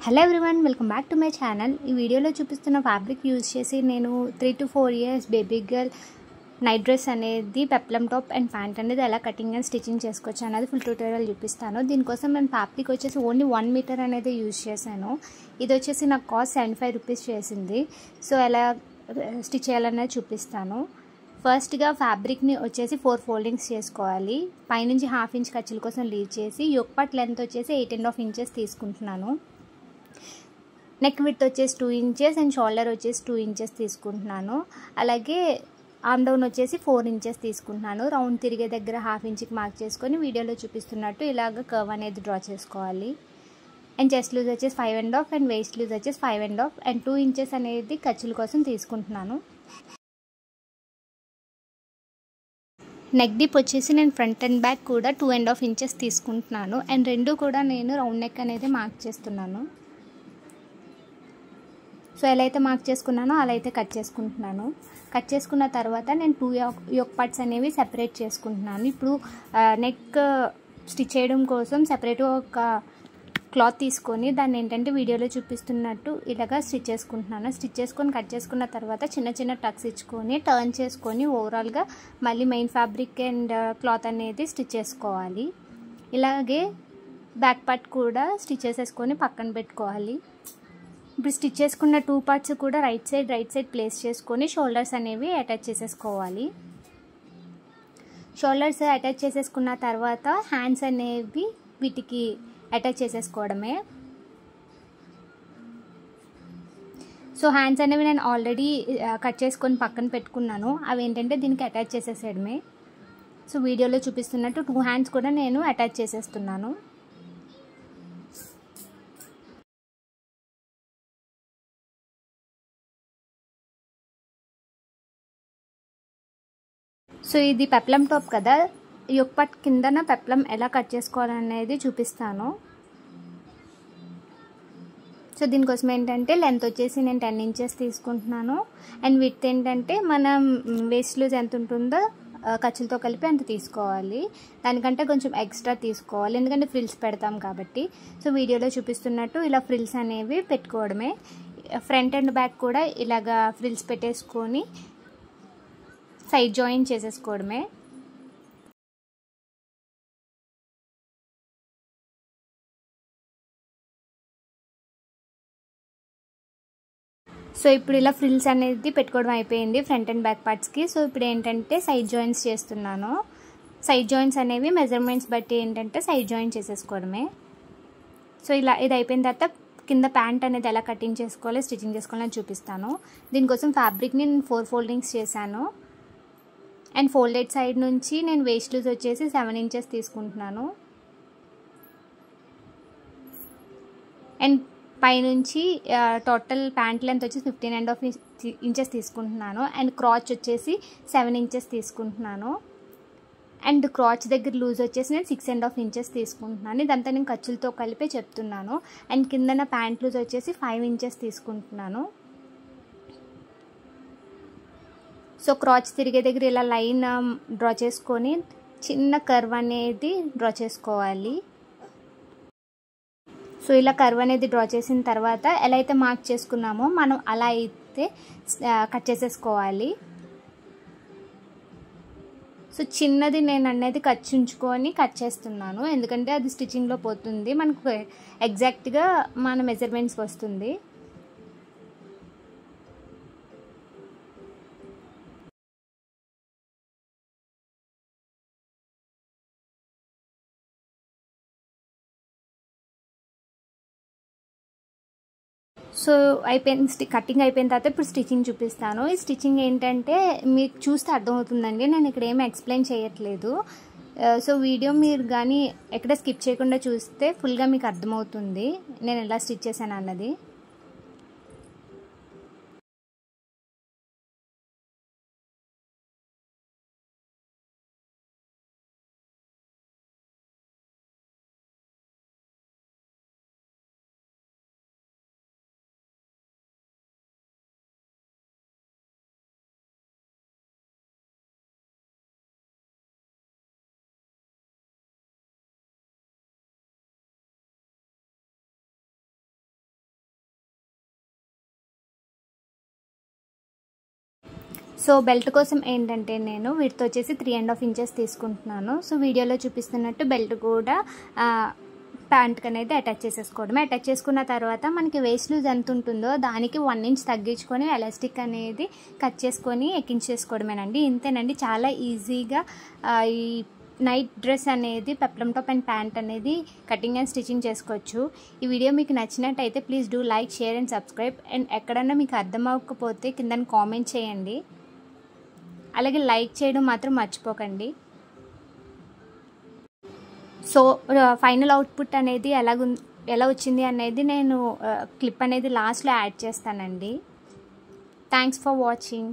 Hello everyone, welcome back to my channel. ఈ వీడియోలో చూపిస్తున్న ఫ్యాబ్రిక్ యూజ్ చేసి నేను 3 to 4 years baby girl night dress అనేది పెప్లమ్ టాప్ అండ్ ప్యాంట్ అనేది ఎలా కటింగ్ అండ్ స్టిచ్చింగ్ చేసుకోవచ్చు అనేది ఫుల్ ట్యూటోరియల్ చూపిస్తాను. దీనికోసం నేను ఫ్యాబ్రిక్ వచ్చేసి ఓన్లీ 1 మీటర్ అనేది యూజ్ చేశాను. ఇది వచ్చేసి నాకు కాస్ట్ 75 రూపీస్ చేసింది. సో ఎలా స్టిచ్ చేయాలనేది చూపిస్తాను. ఫస్ట్గా ఫ్యాబ్రిక్ని వచ్చేసి 4 ఫోల్డింగ్స్ చేసుకోవాలి. పైనుంచి 1/2 ఇంచ్ ఖర్చుల కోసం లీవ్ చేసి యోక్ పార్ట్ లెంత్ వచ్చేసి 8.5 ఇంచెస్ తీసుకుంటున్నాను. నెక్ విడ్త్ వచ్చేసి 2 ఇంచెస్ అండ్ షోల్డర్ వచ్చేసి 2 ఇంచెస్ తీసుకుంటున్నాను. అలాగే ఆర్మ్ డౌన్ వచ్చేసి 4 ఇంచెస్ తీసుకుంటున్నాను. రౌండ్ తిరిగే దగ్గర 1/2 ఇంచ్కి మార్క్ చేసుకొని వీడియోలో చూపిస్తున్నట్టు ఇలాగ కర్వ్ అనేది డ్రా చేసుకోవాలి. అండ్ చెస్ట్ లూజ్ వచ్చేసి 5.5 అండ్ వేస్ట్ లూజ్ వచ్చేసి 5.5 అండ్ 2 ఇంచెస్ అనేది ఖర్చుల కోసం తీసుకుంటున్నాను. నెక్ డీప్ వచ్చేసి నేను ఫ్రంట్ అండ్ బ్యాక్ కూడా 2.5 ఇంచెస్ తీసుకుంటున్నాను. అండ్ రెండు కూడా నేను రౌండ్ నెక్ అనేది మార్క్ చేస్తున్నాను. సో ఎలా అయితే మార్క్ చేసుకున్నానో అలా అయితే కట్ చేసుకుంటున్నాను. కట్ చేసుకున్న తర్వాత నేను 2 యోక్ పార్ట్స్ అనేవి సెపరేట్ చేసుకుంటున్నాను. ఇప్పుడు నెక్ స్టిచ్ చేయడం కోసం సెపరేట్గా ఒక క్లాత్ తీసుకొని దాన్ని ఏంటంటే వీడియోలో చూపిస్తున్నట్టు ఇలాగా స్టిచ్ చేసుకుంటున్నాను. స్టిచ్ చేసుకొని కట్ చేసుకున్న తర్వాత చిన్న చిన్న టక్స్ ఇచ్చుకొని టర్న్ చేసుకొని ఓవరాల్గా మళ్ళీ మెయిన్ ఫ్యాబ్రిక్ అండ్ క్లాత్ అనేది స్టిచ్ చేసుకోవాలి. ఇలాగే బ్యాక్ పార్ట్ కూడా స్టిచ్ చేసేసుకొని పక్కన పెట్టుకోవాలి. ఇప్పుడు స్టిచ్ చేసుకున్న 2 పార్ట్స్ కూడా రైట్ సైడ్ ప్లేస్ చేసుకొని షోల్డర్స్ అనేవి అటాచ్ చేసేసుకోవాలి. షోల్డర్స్ అటాచ్ చేసేసుకున్న తర్వాత హ్యాండ్స్ అనేవి వీటికి అటాచ్ చేసేసుకోవడమే. సో హ్యాండ్స్ అనేవి నేను ఆల్రెడీ కట్ చేసుకొని పక్కన పెట్టుకున్నాను. అవి ఏంటంటే దీనికి అటాచ్ చేసేసేయడమే. సో వీడియోలో చూపిస్తున్నట్టు 2 హ్యాండ్స్ కూడా నేను అటాచ్ చేసేస్తున్నాను. సో ఇది పెప్లమ్ టాప్ కదా, యోక్ పార్ట్ కిందన పెప్లమ్ ఎలా కట్ చేసుకోవాలనేది చూపిస్తాను. సో దీనికోసం ఏంటంటే లెంత్ వచ్చేసి నేను 10 ఇంచెస్ తీసుకుంటున్నాను. అండ్ విడ్త్ ఏంటంటే మనం వేస్ట్ లూజ్ ఎంత ఉంటుందో ఖర్చులతో కలిపి అంత తీసుకోవాలి. దానికంటే కొంచెం ఎక్స్ట్రా తీసుకోవాలి, ఎందుకంటే ఫ్రిల్స్ పెడతాం కాబట్టి. సో వీడియోలో చూపిస్తున్నట్టు ఇలా ఫ్రిల్స్ అనేవి పెట్టుకోవడమే. ఫ్రంట్ అండ్ బ్యాక్ కూడా ఇలాగా ఫ్రిల్స్ పెట్టేసుకొని సైడ్ జాయిన్ చేసేసుకోవడమే. సో ఇప్పుడు ఇలా ఫ్రిల్స్ అనేది పెట్టుకోవడం అయిపోయింది ఫ్రంట్ అండ్ బ్యాక్ పార్ట్స్కి. సో ఇప్పుడు ఏంటంటే సైడ్ జాయింట్స్ చేస్తున్నాను. సైడ్ జాయింట్స్ అనేవి మెజర్మెంట్స్ బట్టి ఏంటంటే సైడ్ జాయిన్ చేసేసుకోవడమే. సో ఇలా ఇది అయిపోయిన తర్వాత కింద ప్యాంట్ అనేది ఎలా కటింగ్ చేసుకోవాలి, స్టిచ్చింగ్ చేసుకోవాలని చూపిస్తాను. దీనికోసం ఫ్యాబ్రిక్ని నేను 4 ఫోల్డింగ్స్ చేశాను. అండ్ ఫోల్డెడ్ సైడ్ నుంచి నేను వేస్ట్ లూజ్ వచ్చేసి 7 ఇంచెస్ తీసుకుంటున్నాను. అండ్ పైనుంచి టోటల్ ప్యాంట్ లెంత్ వచ్చి 15.5 ఇంచెస్ తీసుకుంటున్నాను. అండ్ క్రాచ్ వచ్చేసి 7 ఇంచెస్ తీసుకుంటున్నాను. అండ్ క్రాచ్ దగ్గర లూజ్ వచ్చేసి నేను 6.5 ఇంచెస్ తీసుకుంటున్నాను. ఇదంతా నేను ఖర్చులతో కలిపే చెప్తున్నాను. అండ్ కిందన ప్యాంట్ లూజ్ వచ్చేసి 5 ఇంచెస్ తీసుకుంటున్నాను. సో క్రాచ్ తిరిగే దగ్గర ఇలా లైన్ డ్రా చేసుకొని చిన్న కర్వ్ అనేది డ్రా చేసుకోవాలి. సో ఇలా కర్వ్ అనేది డ్రా చేసిన తర్వాత ఎలా అయితే మార్క్ చేసుకున్నామో మనం అలా అయితే కట్ చేసేసుకోవాలి. సో చిన్నది నేను అనేది ఖర్చు ఉంచుకొని కట్ చేస్తున్నాను, ఎందుకంటే అది స్టిచ్చింగ్లో పోతుంది, మనకు ఎగ్జాక్ట్గా మన మెజర్మెంట్స్కి వస్తుంది. సో అయిపోయింది, కటింగ్ అయిపోయిన తర్వాత ఇప్పుడు స్టిచ్చింగ్ చూపిస్తాను. ఈ స్టిచ్చింగ్ ఏంటంటే మీకు చూస్తే అర్థమవుతుందండి, నేను ఇక్కడ ఏమి ఎక్స్ప్లెయిన్ చేయట్లేదు. సో వీడియో మీరు కానీ ఎక్కడ స్కిప్ చేయకుండా చూస్తే ఫుల్గా మీకు అర్థమవుతుంది నేను ఎలా స్టిచ్ చేశాను అన్నది. సో బెల్ట్ కోసం ఏంటంటే నేను వీటితో వచ్చేసి 3.5 ఇంచెస్ తీసుకుంటున్నాను. సో వీడియోలో చూపిస్తున్నట్టు బెల్ట్ కూడా ప్యాంట్కి అనేది అటాచ్ చేసేసుకోవడమే. అటాచ్ చేసుకున్న తర్వాత మనకి వేస్ట్ లూజ్ ఎంత ఉంటుందో దానికి 1 ఇంచ్ తగ్గించుకొని ఎలాస్టిక్ అనేది కట్ చేసుకొని ఎక్కించేసుకోవడమేనండి. ఇంతేనండి, చాలా ఈజీగా ఈ నైట్ డ్రెస్ అనేది పెప్లమ్ టాప్ అండ్ ప్యాంట్ అనేది కటింగ్ అండ్ స్టిచ్చింగ్ చేసుకోవచ్చు. ఈ వీడియో మీకు నచ్చినట్టయితే please do like, share and subscribe. And ఎక్కడన్నా మీకు అర్థం అవ్వకపోతే కింద కామెంట్ చేయండి. అలాగే లైక్ చేయడం మాత్రం మర్చిపోకండి. సో ఫైనల్ అవుట్పుట్ అనేది ఎలా వచ్చింది అనేది నేను క్లిప్ అనేది లాస్ట్లో యాడ్ చేస్తానండి. Thanks for watching.